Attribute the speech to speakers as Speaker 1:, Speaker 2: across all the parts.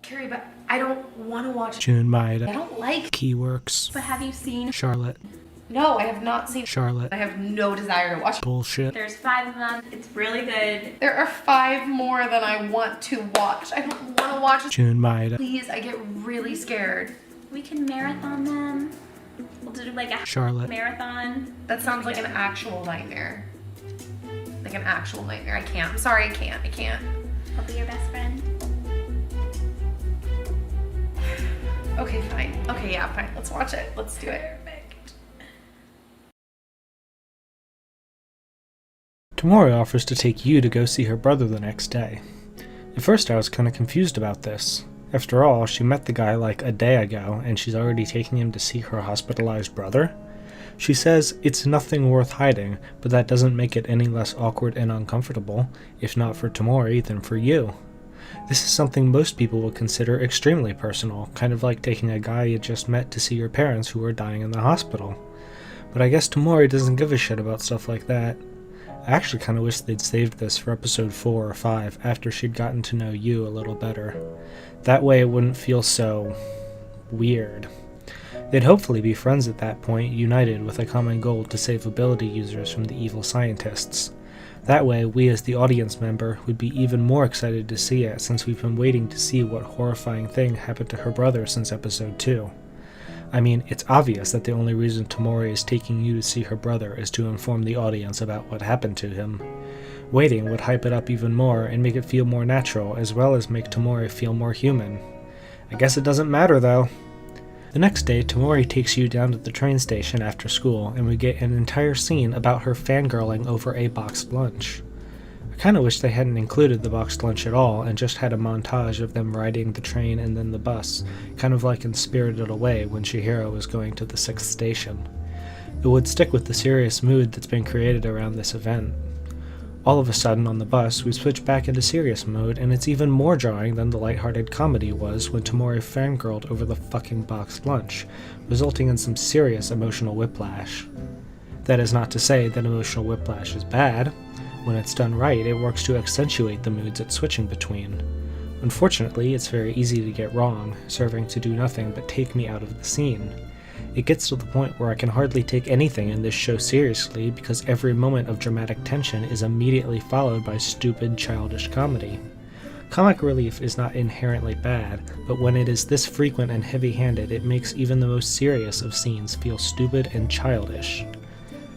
Speaker 1: Carrie, but I don't want to watch
Speaker 2: June Maeda.
Speaker 1: I don't like
Speaker 2: Keyworks.
Speaker 3: But have you seen?
Speaker 2: Charlotte.
Speaker 1: No, I have not seen
Speaker 2: Charlotte.
Speaker 1: I have no desire to watch.
Speaker 2: Bullshit.
Speaker 3: There's 5 of them. It's really good.
Speaker 1: There are 5 more than I want to watch. I don't want to watch.
Speaker 2: June Maeda.
Speaker 1: Please, I get really scared.
Speaker 3: We can marathon them. We'll do like a
Speaker 2: Charlotte.
Speaker 3: marathon.
Speaker 1: That sounds like an actual nightmare. Like an actual nightmare. I can't. I'm sorry, I can't. I can't.
Speaker 3: I'll be your best friend.
Speaker 1: Okay, fine. Okay, yeah, fine. Let's watch it. Let's do it.
Speaker 2: Tamori offers to take you to go see her brother the next day. At first I was kinda confused about this. After all, she met the guy like a day ago, and she's already taking him to see her hospitalized brother? She says it's nothing worth hiding, but that doesn't make it any less awkward and uncomfortable, if not for Tamori, then for you. This is something most people would consider extremely personal, kind of like taking a guy you just met to see your parents who are dying in the hospital. But I guess Tamori doesn't give a shit about stuff like that. I actually kinda wish they'd saved this for episode 4 or 5, after she'd gotten to know you a little better. That way it wouldn't feel so weird. They'd hopefully be friends at that point, united with a common goal to save ability users from the evil scientists. That way, we as the audience member would be even more excited to see it, since we've been waiting to see what horrifying thing happened to her brother since episode 2. I mean, it's obvious that the only reason Tamori is taking you to see her brother is to inform the audience about what happened to him. Waiting would hype it up even more and make it feel more natural, as well as make Tamori feel more human. I guess it doesn't matter though. The next day, Tamori takes you down to the train station after school, and we get an entire scene about her fangirling over a boxed lunch. I kinda wish they hadn't included the boxed lunch at all, and just had a montage of them riding the train and then the bus, kind of like in Spirited Away when Chihiro was going to the 6th station. It would stick with the serious mood that's been created around this event. All of a sudden on the bus, we switch back into serious mode, and it's even more jarring than the lighthearted comedy was when Tamori fangirled over the fucking boxed lunch, resulting in some serious emotional whiplash. That is not to say that emotional whiplash is bad. When it's done right, it works to accentuate the moods it's switching between. Unfortunately, it's very easy to get wrong, serving to do nothing but take me out of the scene. It gets to the point where I can hardly take anything in this show seriously because every moment of dramatic tension is immediately followed by stupid, childish comedy. Comic relief is not inherently bad, but when it is this frequent and heavy-handed, it makes even the most serious of scenes feel stupid and childish.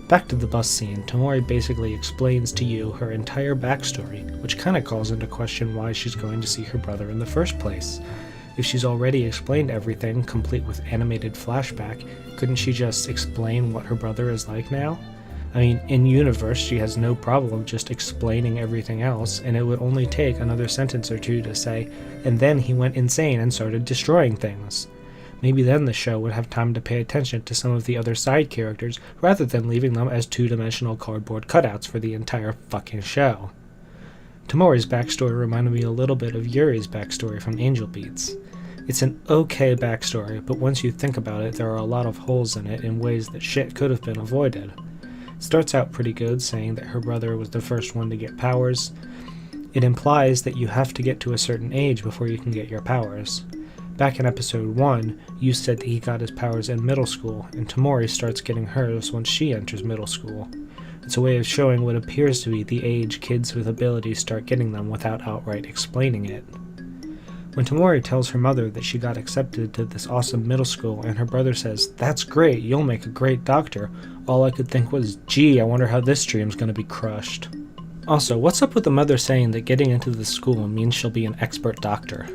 Speaker 2: Back to the bus scene, Tamori basically explains to you her entire backstory, which kinda calls into question why she's going to see her brother in the first place. If she's already explained everything, complete with animated flashback, couldn't she just explain what her brother is like now? I mean, in universe, she has no problem just explaining everything else, and it would only take another sentence or two to say, and then he went insane and started destroying things. Maybe then the show would have time to pay attention to some of the other side characters, rather than leaving them as two-dimensional cardboard cutouts for the entire fucking show. Tamori's backstory reminded me a little bit of Yuri's backstory from Angel Beats. It's an okay backstory, but once you think about it, there are a lot of holes in it in ways that shit could have been avoided. It starts out pretty good, saying that her brother was the first one to get powers. It implies that you have to get to a certain age before you can get your powers. Back in episode 1, you said that he got his powers in middle school, and Tamori starts getting hers once she enters middle school. It's a way of showing what appears to be the age kids with abilities start getting them without outright explaining it. When Tamori tells her mother that she got accepted to this awesome middle school and her brother says, "That's great, you'll make a great doctor," all I could think was, gee, I wonder how this dream's gonna be crushed. Also, what's up with the mother saying that getting into this school means she'll be an expert doctor?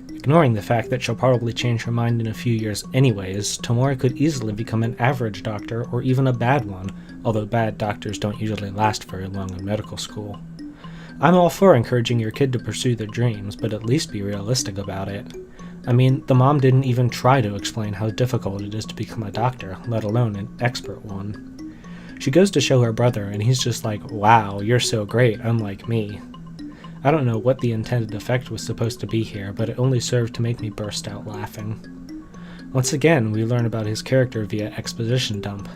Speaker 2: Ignoring the fact that she'll probably change her mind in a few years anyways, Tamori could easily become an average doctor or even a bad one, although bad doctors don't usually last very long in medical school. I'm all for encouraging your kid to pursue their dreams, but at least be realistic about it. I mean, the mom didn't even try to explain how difficult it is to become a doctor, let alone an expert one. She goes to show her brother, and he's just like, wow, you're so great, unlike me. I don't know what the intended effect was supposed to be here, but it only served to make me burst out laughing. Once again, we learn about his character via exposition dump.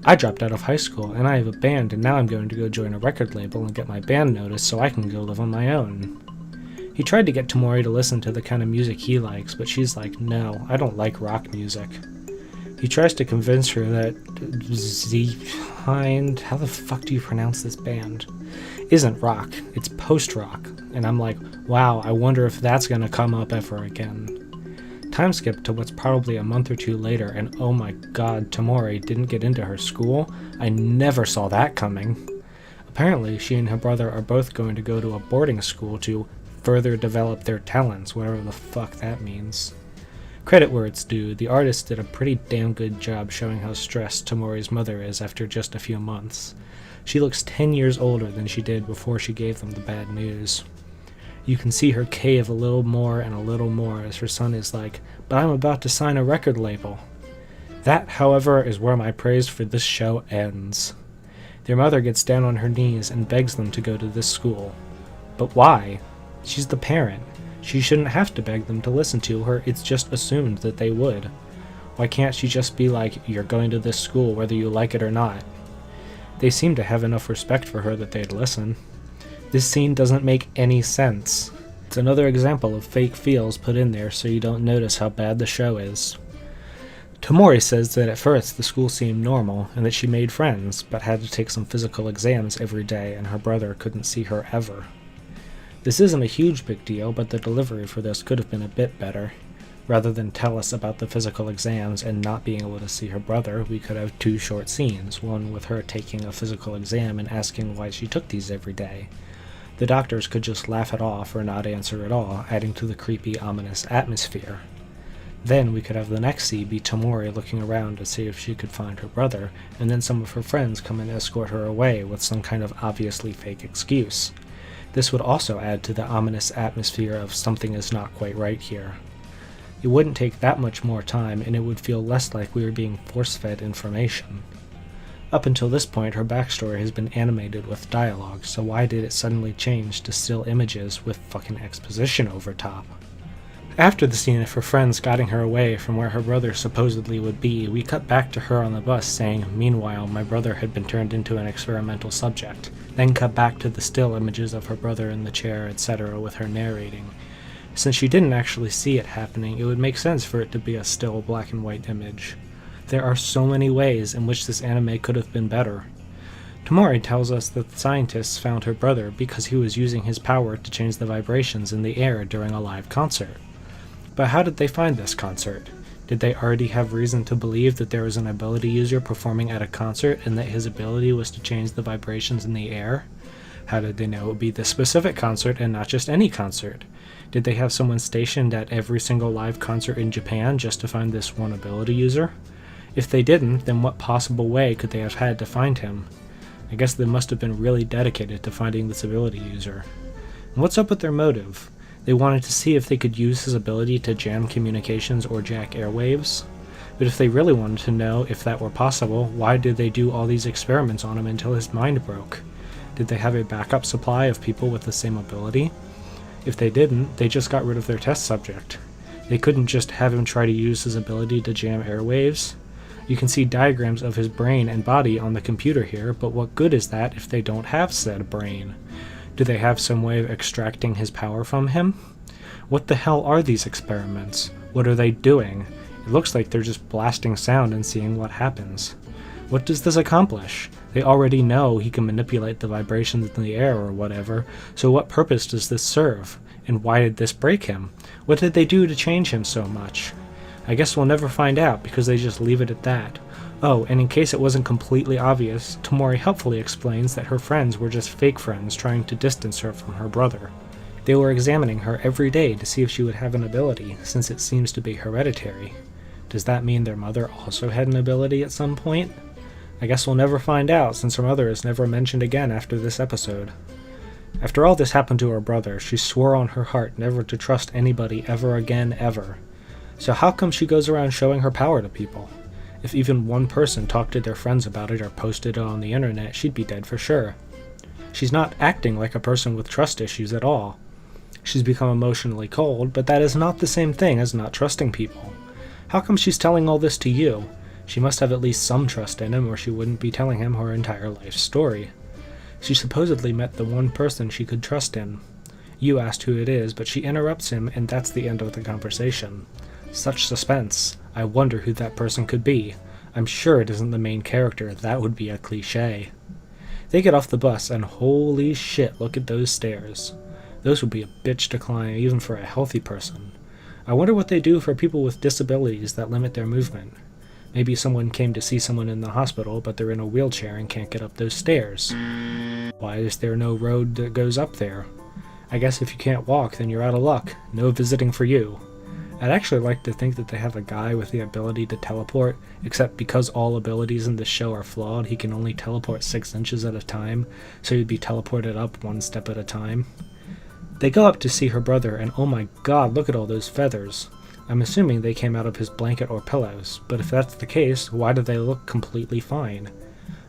Speaker 2: I dropped out of high school, and I have a band, and now I'm going to go join a record label and get my band noticed so I can go live on my own. He tried to get Tamori to listen to the kind of music he likes, but she's like, no, I don't like rock music. He tries to convince her that Zeehind, how the fuck do you pronounce this band, isn't rock, it's post-rock. And I'm like, wow, I wonder if that's gonna come up ever again. Time skip to what's probably a month or two later, and oh my god, Tamori didn't get into her school? I never saw that coming. Apparently, she and her brother are both going to go to a boarding school to further develop their talents, whatever the fuck that means. Credit where it's due, the artist did a pretty damn good job showing how stressed Tamori's mother is after just a few months. She looks 10 years older than she did before she gave them the bad news. You can see her cave a little more and a little more as her son is like, but I'm about to sign a record label. That, however, is where my praise for this show ends. Their mother gets down on her knees and begs them to go to this school. But why? She's the parent. She shouldn't have to beg them to listen to her, it's just assumed that they would. Why can't she just be like, you're going to this school whether you like it or not? They seem to have enough respect for her that they'd listen. This scene doesn't make any sense. It's another example of fake feels put in there so you don't notice how bad the show is. Tamori says that at first the school seemed normal and that she made friends, but had to take some physical exams every day and her brother couldn't see her ever. This isn't a huge big deal, but the delivery for this could have been a bit better. Rather than tell us about the physical exams and not being able to see her brother, we could have two short scenes, one with her taking a physical exam and asking why she took these every day. The doctors could just laugh it off or not answer at all, adding to the creepy, ominous atmosphere. Then we could have the next scene be Tamori looking around to see if she could find her brother, and then some of her friends come and escort her away with some kind of obviously fake excuse. This would also add to the ominous atmosphere of something is not quite right here. It wouldn't take that much more time, and it would feel less like we were being force-fed information. Up until this point, her backstory has been animated with dialogue, so why did it suddenly change to still images with fucking exposition over top? After the scene of her friends guiding her away from where her brother supposedly would be, we cut back to her on the bus saying, meanwhile, my brother had been turned into an experimental subject. Then cut back to the still images of her brother in the chair, etc. with her narrating. Since she didn't actually see it happening, it would make sense for it to be a still black and white image. There are so many ways in which this anime could have been better. Tamori tells us that the scientists found her brother because he was using his power to change the vibrations in the air during a live concert. But how did they find this concert? Did they already have reason to believe that there was an ability user performing at a concert and that his ability was to change the vibrations in the air? How did they know it would be this specific concert and not just any concert? Did they have someone stationed at every single live concert in Japan just to find this one ability user? If they didn't, then what possible way could they have had to find him? I guess they must have been really dedicated to finding this ability user. And what's up with their motive? They wanted to see if they could use his ability to jam communications or jack airwaves. But if they really wanted to know if that were possible, why did they do all these experiments on him until his mind broke? Did they have a backup supply of people with the same ability? If they didn't, they just got rid of their test subject. They couldn't just have him try to use his ability to jam airwaves. You can see diagrams of his brain and body on the computer here, but what good is that if they don't have said brain? Do they have some way of extracting his power from him? What the hell are these experiments? What are they doing? It looks like they're just blasting sound and seeing what happens. What does this accomplish? They already know he can manipulate the vibrations in the air or whatever, so what purpose does this serve? And why did this break him? What did they do to change him so much? I guess we'll never find out because they just leave it at that. Oh, and in case it wasn't completely obvious, Tamori helpfully explains that her friends were just fake friends trying to distance her from her brother. They were examining her every day to see if she would have an ability, since it seems to be hereditary. Does that mean their mother also had an ability at some point? I guess we'll never find out, since her mother is never mentioned again after this episode. After all this happened to her brother, she swore on her heart never to trust anybody ever again, ever. So how come she goes around showing her power to people? If even one person talked to their friends about it or posted it on the internet, she'd be dead for sure. She's not acting like a person with trust issues at all. She's become emotionally cold, but that is not the same thing as not trusting people. How come she's telling all this to you? She must have at least some trust in him, or she wouldn't be telling him her entire life story. She supposedly met the one person she could trust in. Yu asked who it is, but she interrupts him, and that's the end of the conversation. Such suspense. I wonder who that person could be. I'm sure it isn't the main character. That would be a cliché. They get off the bus, and holy shit, look at those stairs. Those would be a bitch to climb even for a healthy person. I wonder what they do for people with disabilities that limit their movement. Maybe someone came to see someone in the hospital, but they're in a wheelchair and can't get up those stairs. Why is there no road that goes up there? I guess if you can't walk, then you're out of luck. No visiting for you. I'd actually like to think that they have a guy with the ability to teleport, except because all abilities in this show are flawed, he can only teleport 6 inches at a time, so he'd be teleported up 1 step at a time. They go up to see her brother, and oh my god, look at all those feathers. I'm assuming they came out of his blanket or pillows, but if that's the case, why do they look completely fine?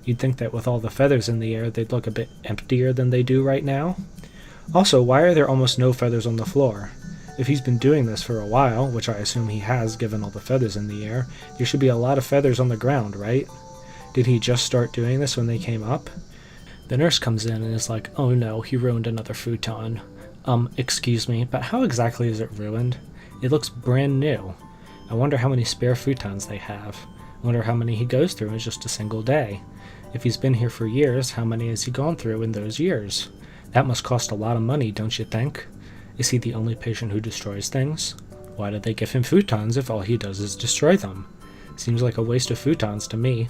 Speaker 2: You'd think that with all the feathers in the air, they'd look a bit emptier than they do right now. Also, why are there almost no feathers on the floor? If he's been doing this for a while, which I assume he has given all the feathers in the air, there should be a lot of feathers on the ground, right? Did he just start doing this when they came up? The nurse comes in and is like, oh no, he ruined another futon. Excuse me, but how exactly is it ruined? It looks brand new. I wonder how many spare futons they have. I wonder how many he goes through in just a single day. If he's been here for years, how many has he gone through in those years? That must cost a lot of money, don't you think? Is he the only patient who destroys things? Why did they give him futons if all he does is destroy them? Seems like a waste of futons to me.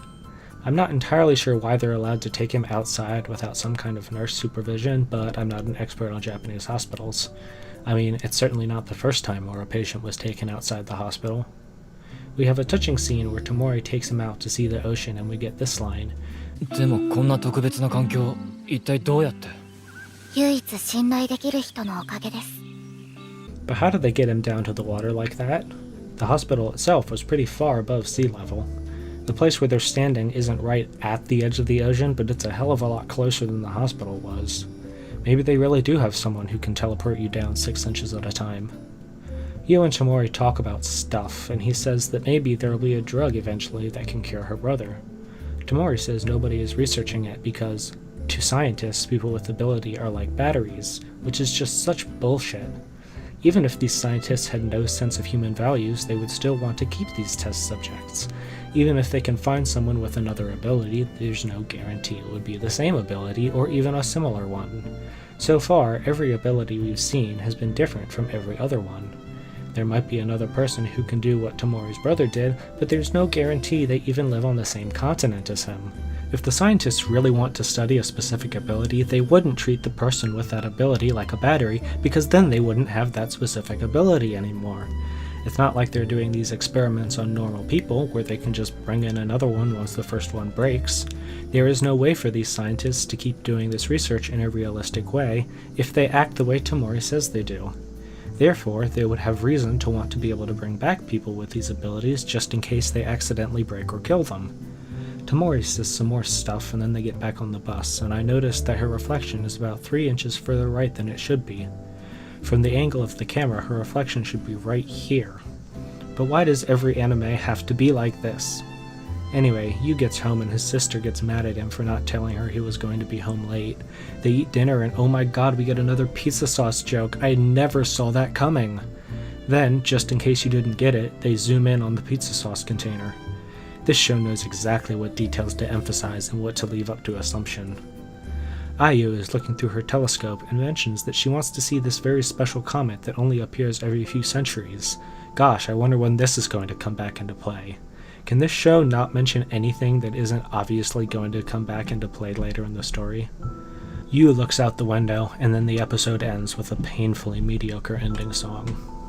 Speaker 2: I'm not entirely sure why they're allowed to take him outside without some kind of nurse supervision, but I'm not an expert on Japanese hospitals. I mean, it's certainly not the first time where a patient was taken outside the hospital. We have a touching scene where Tamori takes him out to see the ocean, and we get this line.
Speaker 4: でもこんな特別な環境、一体どうやって?
Speaker 5: 唯一信頼できる人のおかげです。
Speaker 2: But how did they get him down to the water like that? The hospital itself was pretty far above sea level. The place where they're standing isn't right at the edge of the ocean, but it's a hell of a lot closer than the hospital was. Maybe they really do have someone who can teleport you down 6 inches at a time. Yu and Tamori talk about stuff, and he says that maybe there will be a drug eventually that can cure her brother. Tamori says nobody is researching it because, to scientists, people with ability are like batteries, which is just such bullshit. Even if these scientists had no sense of human values, they would still want to keep these test subjects. Even if they can find someone with another ability, there's no guarantee it would be the same ability or even a similar one. So far, every ability we've seen has been different from every other one. There might be another person who can do what Tamori's brother did, but there's no guarantee they even live on the same continent as him. If the scientists really want to study a specific ability, they wouldn't treat the person with that ability like a battery, because then they wouldn't have that specific ability anymore. It's not like they're doing these experiments on normal people, where they can just bring in another one once the first one breaks. There is no way for these scientists to keep doing this research in a realistic way if they act the way Tamori says they do. Therefore, they would have reason to want to be able to bring back people with these abilities just in case they accidentally break or kill them. Tamori says some more stuff, and then they get back on the bus, and I noticed that her reflection is about 3 inches further right than it should be. From the angle of the camera, her reflection should be right here. But why does every anime have to be like this? Anyway, Yu gets home and his sister gets mad at him for not telling her he was going to be home late. They eat dinner and oh my god, we get another pizza sauce joke. I never saw that coming. Then, just in case you didn't get it, they zoom in on the pizza sauce container. This show knows exactly what details to emphasize and what to leave up to assumption. Ayu is looking through her telescope and mentions that she wants to see this very special comet that only appears every few centuries. Gosh, I wonder when this is going to come back into play. Can this show not mention anything that isn't obviously going to come back into play later in the story? Yu looks out the window, and then the episode ends with a painfully mediocre ending song.